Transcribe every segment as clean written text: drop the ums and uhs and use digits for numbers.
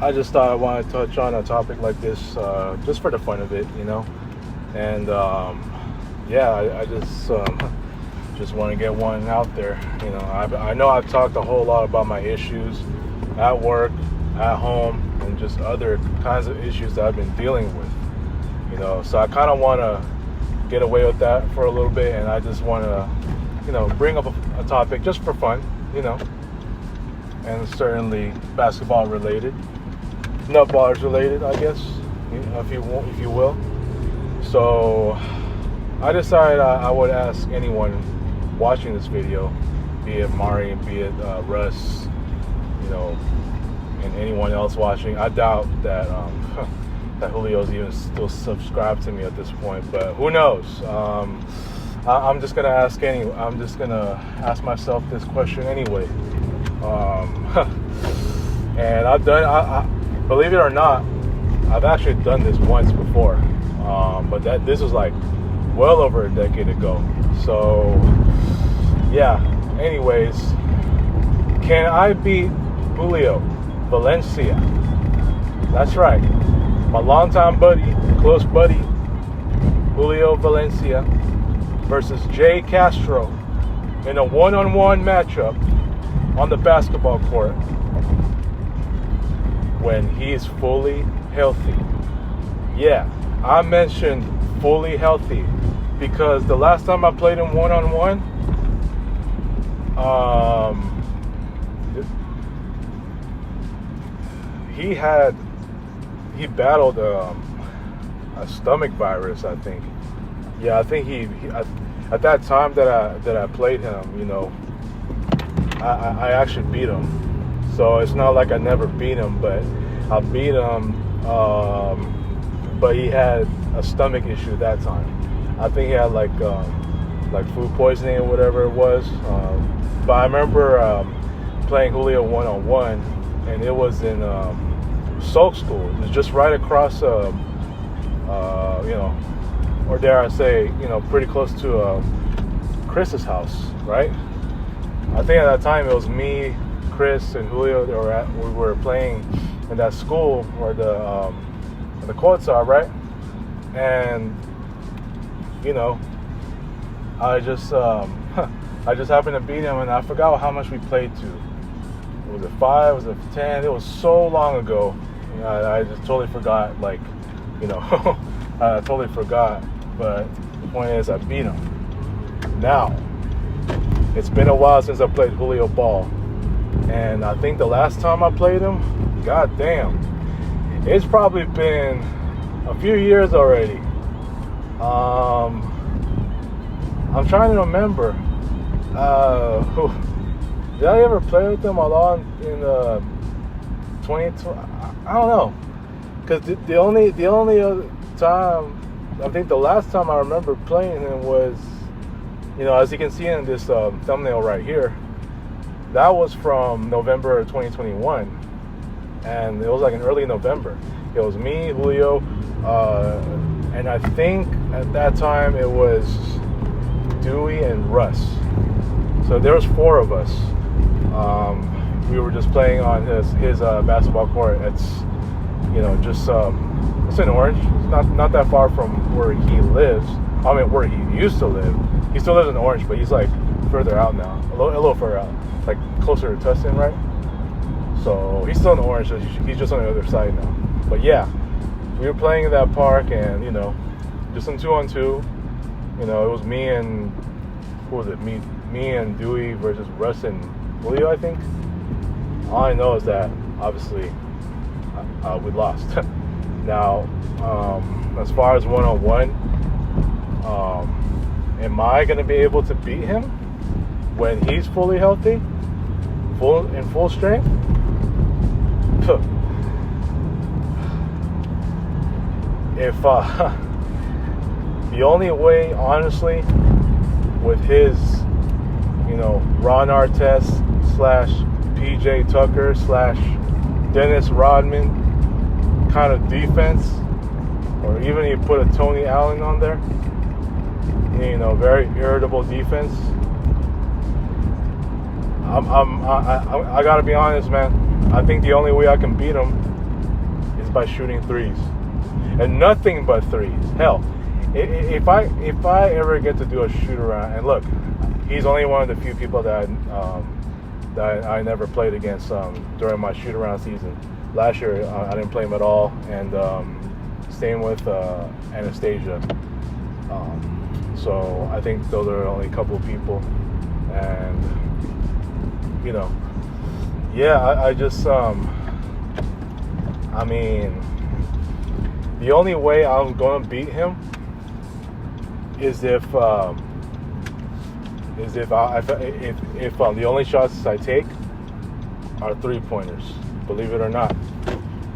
I just thought I wanted to touch on a topic like this, just for the fun of it, And yeah, I just want to get one out there. I know I've talked a whole lot about my issues at work, at home, and just other kinds of issues that I've been dealing with. So I kind of want to get away with that for a little bit, and I just want to, bring up a topic just for fun, and certainly basketball related, nutballers related, I guess, if you will. So I decided I would ask anyone watching this video, be it Mari, be it Russ, and anyone else watching. I doubt that that Julio's even still subscribed to me at this point, but who knows? I'm just gonna ask myself this question anyway. And I believe it or not, I've actually done this once before, but this was like well over a decade ago. So yeah. Anyways, can I beat Julio Valencia? That's right, my longtime buddy, close buddy, Julio Valencia versus Jay Castro in a one-on-one matchup on the basketball court when he's fully healthy. Yeah, I mentioned fully healthy because the last time I played him one-on-one, he battled a stomach virus, I think. Yeah, I think he at that time that I played him, I actually beat him. So it's not like I never beat him, but I beat him. But he had a stomach issue that time. I think he had like food poisoning or whatever it was. But I remember playing Julio one-on-one, and it was in Salk School. It was just right across, or dare I say, pretty close to Chris's house, right? I think at that time it was me, Chris, and Julio we were playing in that school where the courts are, right? And I just happened to beat him, and I forgot how much we played to. Was it 5? Was it 10? It was so long ago. I just totally forgot. I totally forgot. But the point is, I beat him. Now, it's been a while since I played Julio ball, and I think the last time I played him, god damn, it's probably been a few years already. I'm trying to remember. Did I ever play with him along in 2020? I don't know, because the only other time, I think the last time I remember playing him was, as you can see in this thumbnail right here, that was from November of 2021, and it was like in early November. It was me, Julio, and I think at that time it was Dewey and Russ. So there was 4 of us. We were just playing on his basketball court. It's it's in Orange. It's not that far from where he lives. I mean, where he used to live. He still lives in Orange, but he's like further out now, a little further out, like closer to Tustin, right? So he's still in Orange. So he's just on the other side now. But yeah, we were playing in that park, and just in 2-on-2. It was me and who was it? Me and Dewey versus Russ and Julio, I think. All I know is that obviously we lost. Now, as far as one-on-one, am I going to be able to beat him when he's fully healthy, in full strength? If the only way, honestly, with his, Ron Artest / PJ Tucker / Dennis Rodman kind of defense, or even you put a Tony Allen on there, very irritable defense. I gotta be honest, man. I think the only way I can beat him by shooting threes, and nothing but threes. Hell, if I ever get to do a shoot around, and look, he's only one of the few people that I never played against during my shoot around season. Last year I didn't play him at all, and same with Anastasia. So I think those are only a couple of people, and I just I mean, the only way I'm gonna beat him is if the only shots I take are 3-pointers. Believe it or not,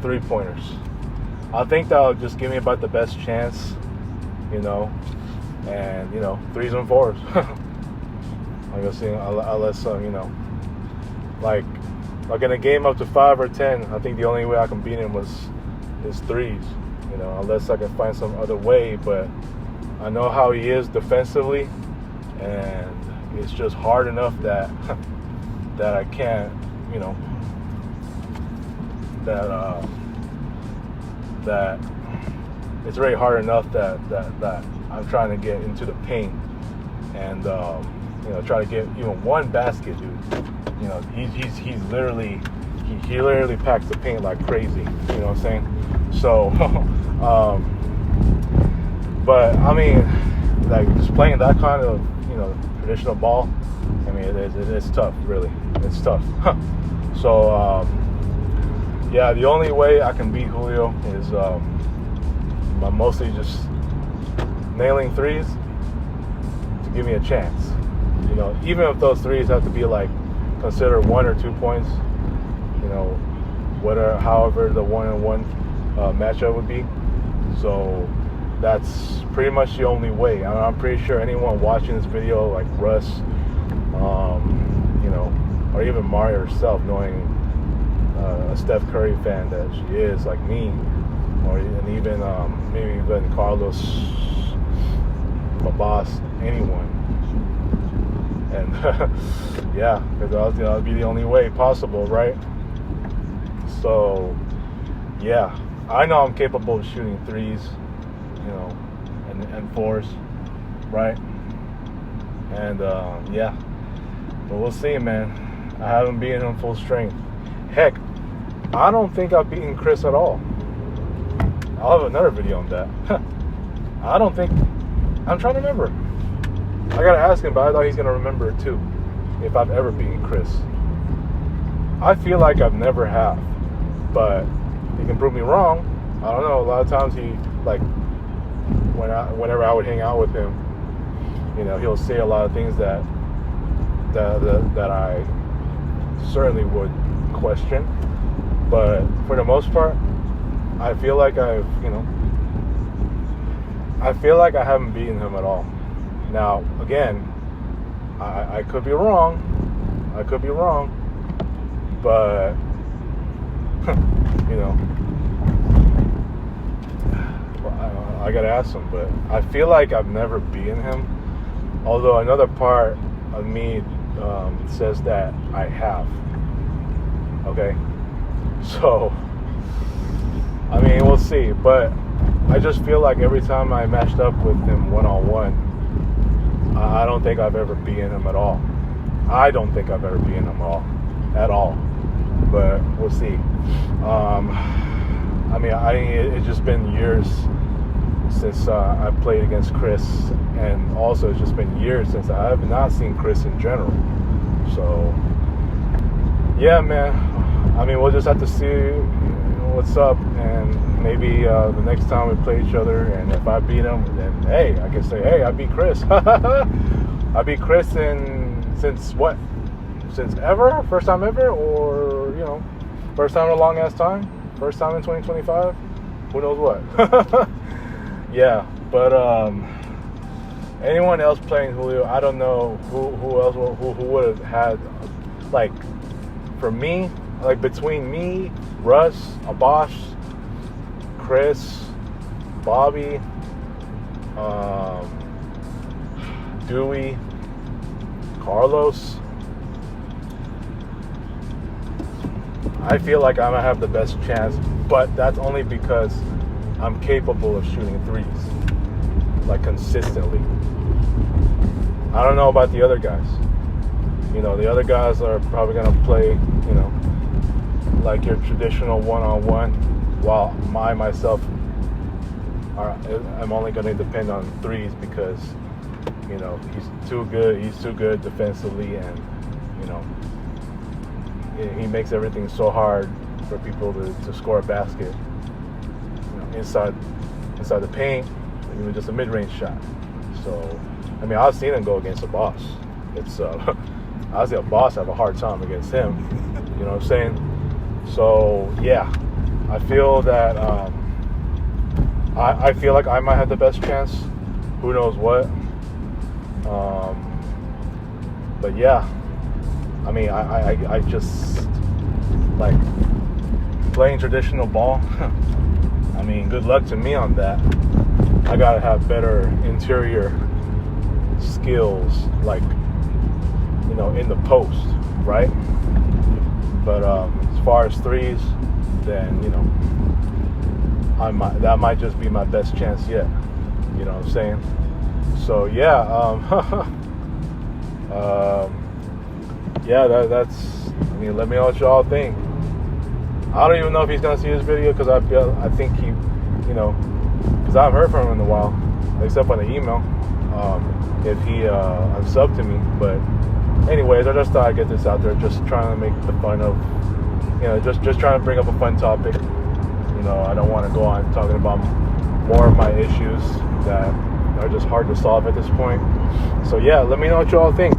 3-pointers. I think that'll just give me about the best chance, and 3s and 4s. Like I was saying, unless like in a game up to 5 or 10, I think the only way I can beat him is 3s. Unless I can find some other way. But I know how he is defensively, and it's just hard enough that I can't, that it's very hard enough that I'm trying to get into the paint and try to get even one basket, dude. He's literally he literally packs the paint like crazy. You know what I'm saying? So, but I mean, like just playing that kind of traditional ball. I mean, it's tough, really. It's tough. So, yeah, the only way I can beat Julio is by mostly just nailing 3s to give me a chance. Even if those 3s have to be like considered 1 or 2 points, however the 1-on-1 matchup would be. So that's pretty much the only way. I'm pretty sure anyone watching this video, like Russ, or even Mario herself, knowing a Steph Curry fan that she is, like me, and even maybe even Carlos, my boss, anyone. And yeah, because that'll be the only way possible, right? So yeah, I know I'm capable of shooting 3s, and 4s, right? And yeah, but we'll see, man. I haven't beaten him full strength. Heck, I don't think I've beaten Chris at all. I'll have another video on that. I'm trying to remember. I gotta ask him, but I thought he's gonna remember it too, if I've ever beaten Chris. I feel like I've never have, but he can prove me wrong. I don't know. A lot of times he, like, whenever I would hang out with him, he'll say a lot of things that I certainly would question. But for the most part, I feel like I haven't beaten him at all. Now, again, I could be wrong. But I gotta ask him. But I feel like I've never beaten him. Although another part of me says that I have. Okay, so I mean, we'll see. But I just feel like every time I matched up with him 1-on-1, I don't think I've ever beaten him at all. At all. But we'll see. I mean, it's just been years since I played against Chris, and also it's just been years since I have not seen Chris in general. So yeah, man. I mean, we'll just have to see what's up, and maybe the next time we play each other, and if I beat him, then hey, I can say, hey, I beat Chris. I beat Chris since ever? First time ever? Or, first time in a long ass time? First time in 2025? Who knows what? Yeah, but anyone else playing Julio, I don't know who else who would have had, like, for me, like between me, Russ, Abash, Chris, Bobby, Dewey, Carlos, I feel like I'm gonna have the best chance, but that's only because I'm capable of shooting threes, like consistently. I don't know about the other guys. You know, the other guys are probably gonna play, you know, like your traditional one-on-one, while myself, I'm only gonna depend on threes because, you know, he's too good defensively, and, you know, he makes everything so hard for people to score a basket, you know, inside the paint, even just a mid-range shot. So, I mean, I've seen him go against a boss. It's I see a boss have a hard time against him. You know what I'm saying? So yeah, I feel that I feel like I might have the best chance. Who knows what? But yeah, I mean, I just like playing traditional ball. I mean, good luck to me on that. I gotta have better interior skills, like, you know, in the post, right? But as far as threes, then, you know, that might just be my best chance yet. You know what I'm saying? So yeah, yeah, that's. I mean, let me know what y'all think. I don't even know if he's gonna see this video, because I think he, you know, because I haven't heard from him in a while, except on the email. If he unsubbed to me, but anyways, I just thought I'd get this out there, just trying to make the fun of, you know, just trying to bring up a fun topic. You know, I don't want to go on talking about more of my issues that are just hard to solve at this point. So yeah, let me know what you all think.